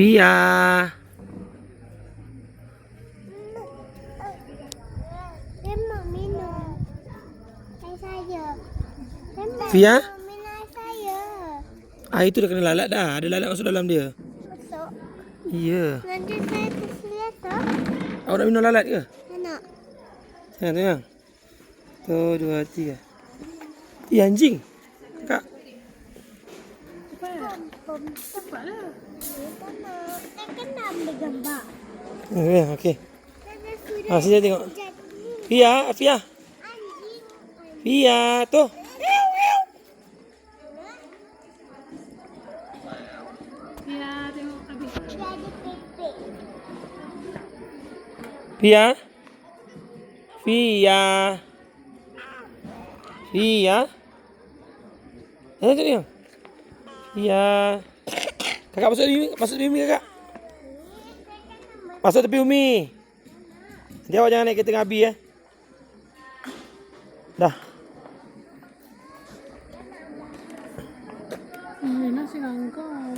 Via. Dia mau minum. Saya. Via? Minum air saya. Air tu dah kena lalat dah. Ada lalat masuk dalam dia. Masuk. Ya. Nanti saya terselit tak? Awak nak minum lalat ke? Nak. Sayang. 1, 2, 3. Anjing. Kak. Pom. Cepatlah. Saya kena ambil gambar. Okey. Saya sudah Sini tengok. jadi Via. anjing. Via. Tu. Ya, tengok habis. Jadi pipik. Via. Via. Via. Tengok. Via. Kakak masuk di Umi kakak. Masuk tepi Umi. Nanti awak jangan naik kereta dengan Abi ya. Dah. Nasi kangkang.